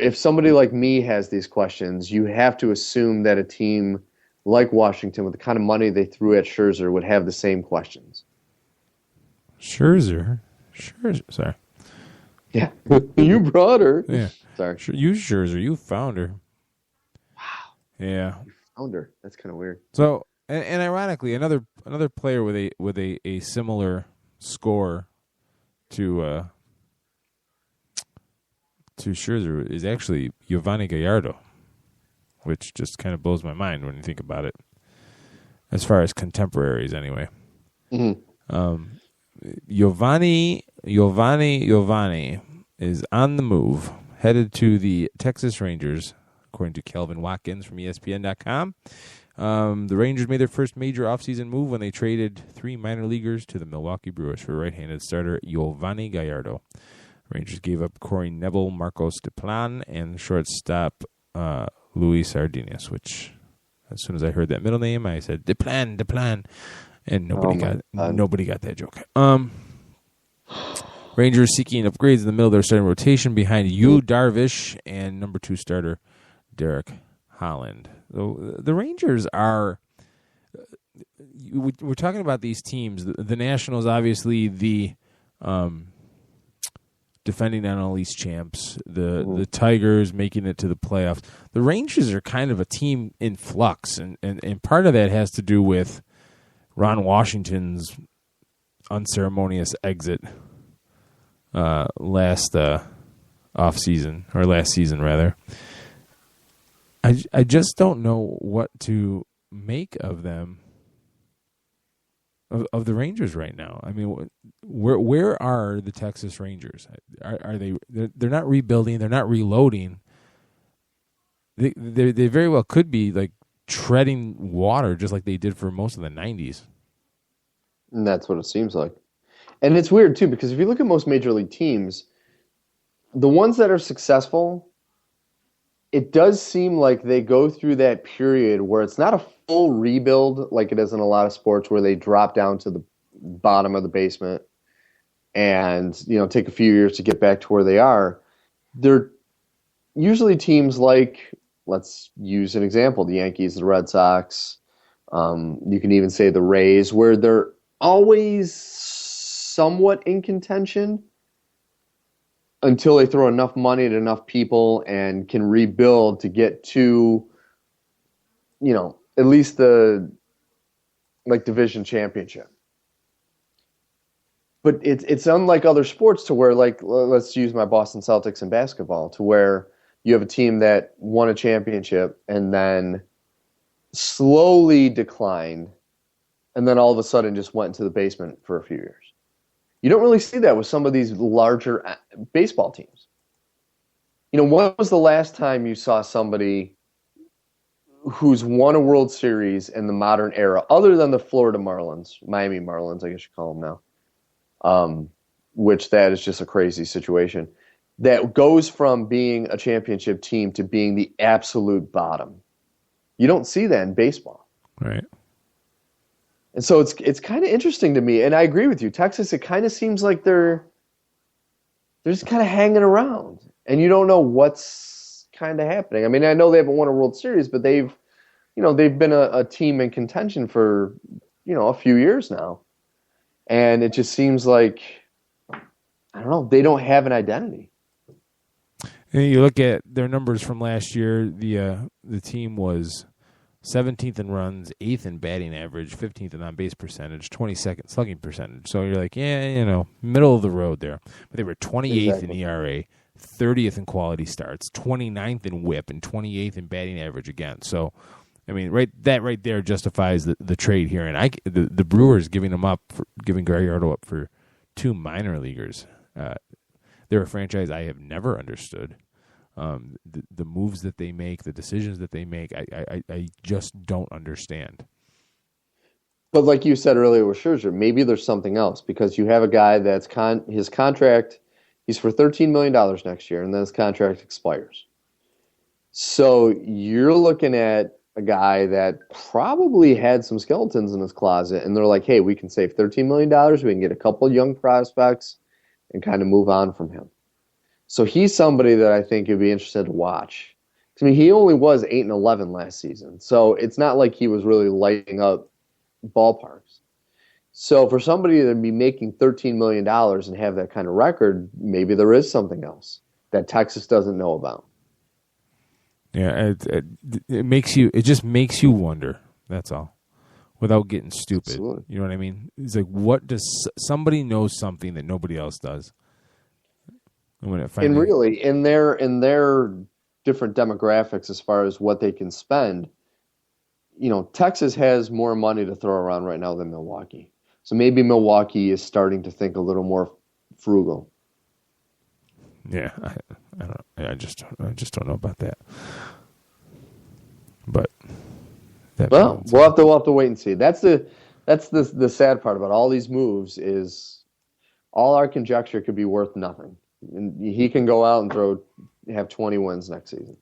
if somebody like me has these questions, you have to assume that a team like Washington, with the kind of money they threw at Scherzer, would have the same questions. Scherzer, sorry. Yeah, you brought her. Yeah, sorry. You Scherzer, you found her. Wow. Yeah, you found her. That's kind of weird. So, and ironically, another player with a similar score to Scherzer is actually Giovanni Gallardo, which just kind of blows my mind when you think about it. As far as contemporaries, anyway. Mm-hmm. Giovanni is on the move, headed to the Texas Rangers, according to Kelvin Watkins from ESPN.com. The Rangers made their first major offseason move when they traded 3 minor leaguers to the Milwaukee Brewers for right-handed starter Giovanni Gallardo. Rangers gave up Corey Neville, Marcos Deplan, and shortstop Luis Sardinas, which as soon as I heard that middle name, I said Deplan, and nobody got that joke. Rangers seeking upgrades in the middle of their starting rotation behind Yu Darvish and number 2 starter Derek Holland. The Rangers are. We're talking about these teams. The Nationals, obviously, the defending NL East champs. The Tigers making it to the playoffs. The Rangers are kind of a team in flux, and part of that has to do with Ron Washington's unceremonious exit last season rather. I just don't know what to make of them, of the Rangers right now. I mean, where are the Texas Rangers? Are they? They're not rebuilding. They're not reloading. They very well could be like treading water, just like they did for most of the 90s. And that's what it seems like. And it's weird too, because if you look at most major league teams, the ones that are successful, it does seem like they go through that period where it's not a full rebuild like it is in a lot of sports, where they drop down to the bottom of the basement and, take a few years to get back to where they are. They're usually teams like, let's use an example, the Yankees, the Red Sox, you can even say the Rays, where they're always somewhat in contention until they throw enough money at enough people and can rebuild to get to, at least the division championship. But it's unlike other sports to where, like, let's use my Boston Celtics in basketball, to where you have a team that won a championship and then slowly declined and then all of a sudden just went into the basement for a few years. You don't really see that with some of these larger baseball teams. When was the last time you saw somebody who's won a World Series in the modern era, other than the Florida Marlins, Miami Marlins, I guess you call them now, which that is just a crazy situation, that goes from being a championship team to being the absolute bottom? You don't see that in baseball. Right. And so it's kind of interesting to me, and I agree with you. Texas, it kind of seems like they're just kind of hanging around, and you don't know what's kind of happening. I mean, I know they haven't won a World Series, but they've been a team in contention for, a few years now. And it just seems like, I don't know, they don't have an identity. And you look at their numbers from last year, the team was 17th in runs, 8th in batting average, 15th in on-base percentage, 22nd slugging percentage. So you're like, middle of the road there. But they were 28th in ERA, 30th in quality starts, 29th in WHIP, and 28th in batting average again. So, I mean, right there justifies the trade here. And the Brewers giving Gallardo up for 2 minor leaguers. They're a franchise I have never understood. The moves that they make, the decisions that they make, I just don't understand. But like you said earlier with Scherzer, maybe there's something else, because you have a guy that's his contract, he's for $13 million next year, and then his contract expires. So you're looking at a guy that probably had some skeletons in his closet, and they're like, hey, we can save $13 million, we can get a couple young prospects and kind of move on from him. So he's somebody that I think you'd be interested to watch. I mean, he only was 8-11 last season, so it's not like he was really lighting up ballparks. So for somebody to be making $13 million and have that kind of record, maybe there is something else that Texas doesn't know about. Yeah, it just makes you wonder. That's all, without getting stupid. Absolutely. You know what I mean? It's like, what does somebody knows something that nobody else does? And really, in their different demographics as far as what they can spend, Texas has more money to throw around right now than Milwaukee. So maybe Milwaukee is starting to think a little more frugal. Yeah, I just don't know about that. But we'll have to wait and see. That's the sad part about all these moves is all our conjecture could be worth nothing. And he can go out and have 20 wins next season.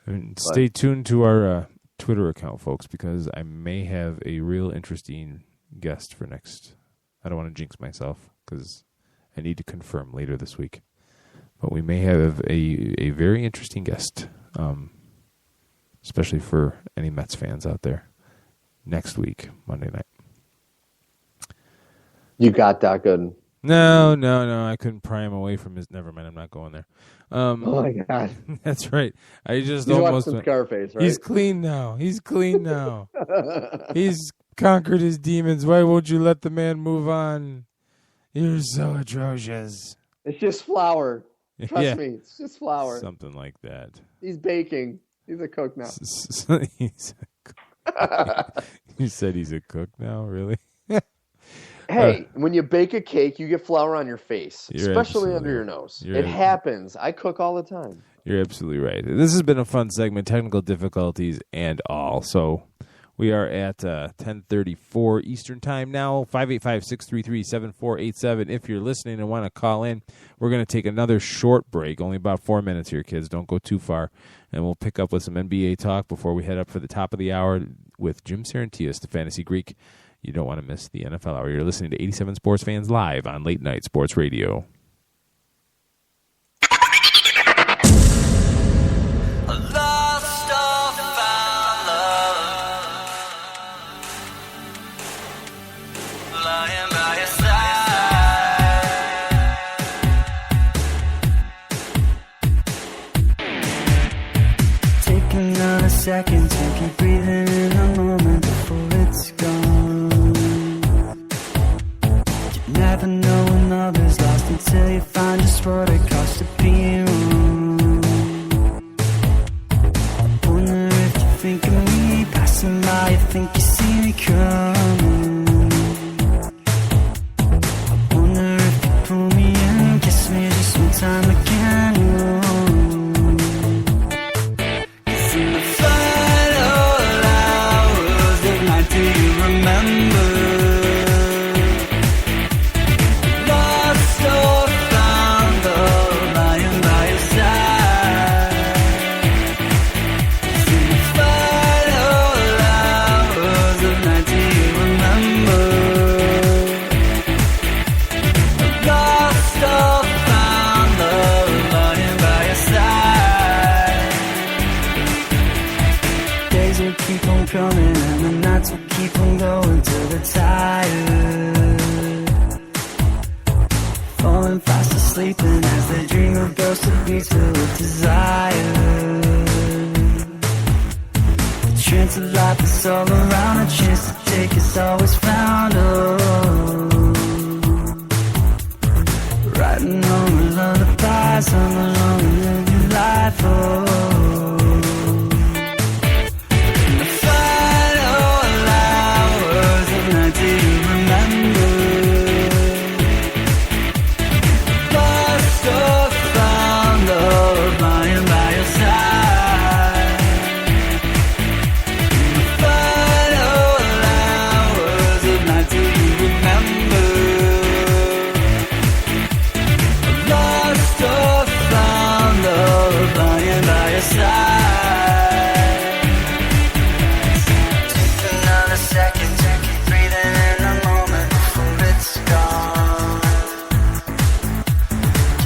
And stay tuned to our Twitter account, folks, because I may have a real interesting guest for next. I don't want to jinx myself because I need to confirm later this week. But we may have a very interesting guest, especially for any Mets fans out there, next week, Monday night. You got that good. No. I couldn't pry him away from his. Never mind. I'm not going there. Oh my God. That's right. I just He's almost watched Scarface, right? He's clean now. He's conquered his demons. Why won't you let the man move on? You're so atrocious. It's just flour. Trust me. It's just flour. Something like that. He's baking. He's a cook now. You said he's a cook now, really? Hey, when you bake a cake, you get flour on your face, especially under your nose. It happens. I cook all the time. You're absolutely right. This has been a fun segment, technical difficulties and all. So we are at 10:34 Eastern Time now, 585-633-7487. If you're listening and want to call in, we're going to take another short break, only about 4 minutes here, kids. Don't go too far. And we'll pick up with some NBA talk before we head up for the top of the hour with Jim Sarantias, the Fantasy Greek. You don't want to miss the NFL Hour. You're listening to 87 Sports Fans live on Late Night Sports Radio. Take another second to keep breathing in the moment before it's gone. Never know when love is lost until you find just what it costs to be wrong. I wonder if you think of me passing by, you think you see me coming. I wonder if you pull me in, kiss me just one time again. Cause in the final hours of night, do you remember? Coming and the nights will keep on going till they're tired, falling fast asleep and as they dream of ghosts of beats filled with desire. The chance of life is all around, a chance to take is always found. Writing on the lullabies, I'm alone and living life. Do you remember? Lost or found, love lying by your side. In the final hours of night, do you remember? Lost or found, love lying by your side. Take another second to keep breathing in the moment before it's gone.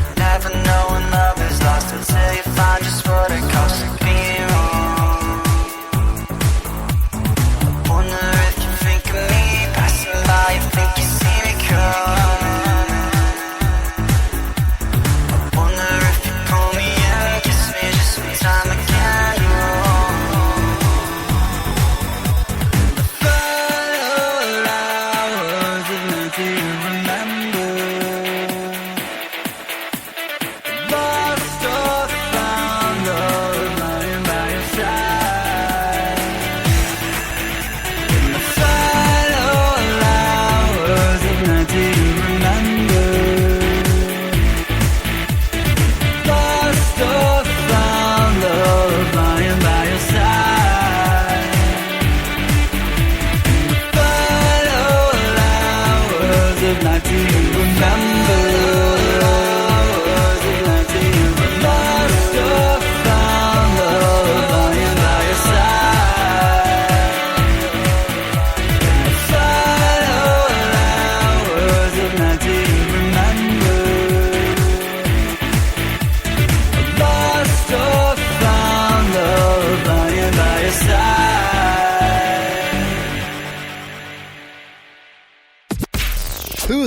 You never know when love is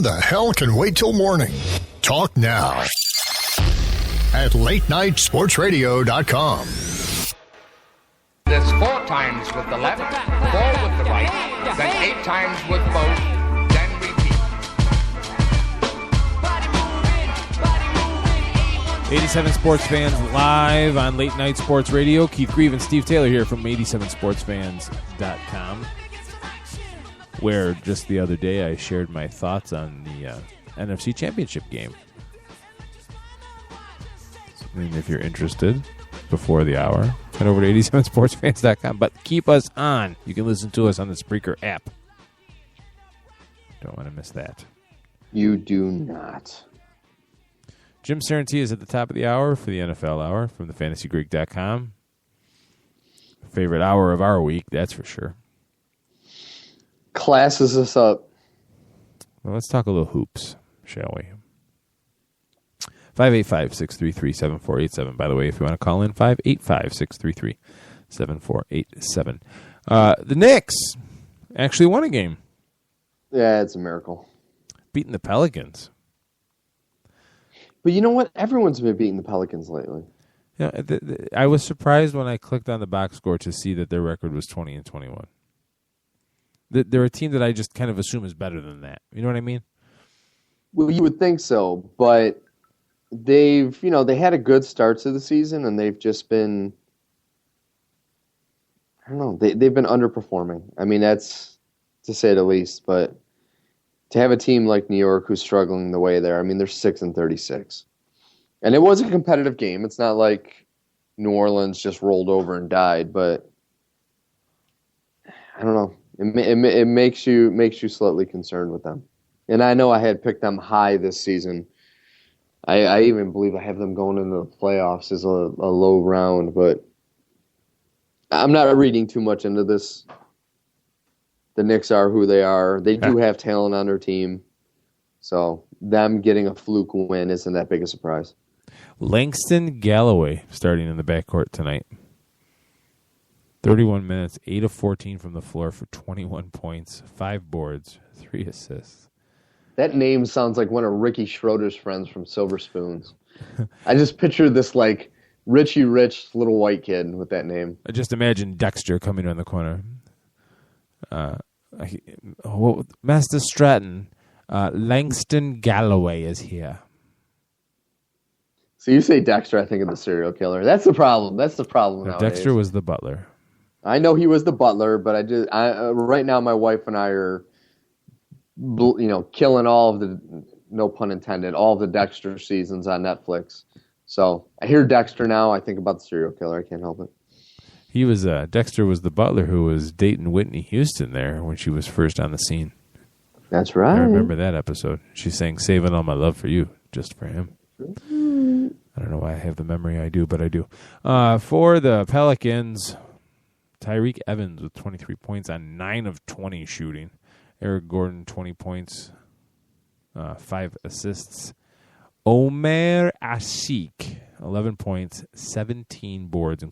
Who the hell can wait till morning? Talk now at latenightsportsradio.com. There's 4 times with the left, 4 with the right, then 8 times with both, then repeat. 87 Sports Fans live on Late Night Sports Radio. Keith Grieve and Steve Taylor here from 87sportsfans.com, where just the other day I shared my thoughts on the NFC Championship game. And if you're interested, before the hour, head over to 87sportsfans.com. But keep us on. You can listen to us on the Spreaker app. Don't want to miss that. You do not. Jim Sarantee is at the top of the hour for the NFL Hour from thefantasygreek.com. Favorite hour of our week, that's for sure. Classes us up. Well, let's talk a little hoops, shall we? 585-633-7487. By the way, if you want to call in, 585-633-7487. The Knicks actually won a game. Yeah, it's a miracle. Beating the Pelicans. But you know what? Everyone's been beating the Pelicans lately. Yeah, I was surprised when I clicked on the box score to see that their record was 20-21. They're a team that I just kind of assume is better than that. You know what I mean? Well, you would think so, but they had a good start to the season, and they've just been, I don't know, they've been underperforming. I mean, that's to say the least, but to have a team like New York who's struggling the way they're, I mean, they're 6-36. And it was a competitive game. It's not like New Orleans just rolled over and died, but I don't know. It makes you slightly concerned with them. And I know I had picked them high this season. I even believe I have them going into the playoffs as a low round, but I'm not reading too much into this. The Knicks are who they are. They do have talent on their team. So them getting a fluke win isn't that big a surprise. Langston Galloway starting in the backcourt tonight. 31 minutes, 8 of 14 from the floor for 21 points, 5 boards, 3 assists. That name sounds like one of Ricky Schroeder's friends from Silver Spoons. I just picture this like Richie Rich little white kid with that name. I just imagine Dexter coming around the corner. Master Stratton, Langston Galloway is here. So you say Dexter, I think of the serial killer. That's the problem. That's the problem nowadays. Dexter was the butler. I know he was the butler, but right now my wife and I are, killing all of the, no pun intended, all of the Dexter seasons on Netflix. So I hear Dexter now, I think about the serial killer. I can't help it. He was Dexter was the butler who was dating Whitney Houston there when she was first on the scene. That's right. I remember that episode. She sang "Saving All My Love for You" just for him. I don't know why I have the memory I do, but I do. For the Pelicans, Tyreek Evans with 23 points on 9 of 20 shooting. Eric Gordon, 20 points, 5 assists. Omer Asik, 11 points, 17 boards,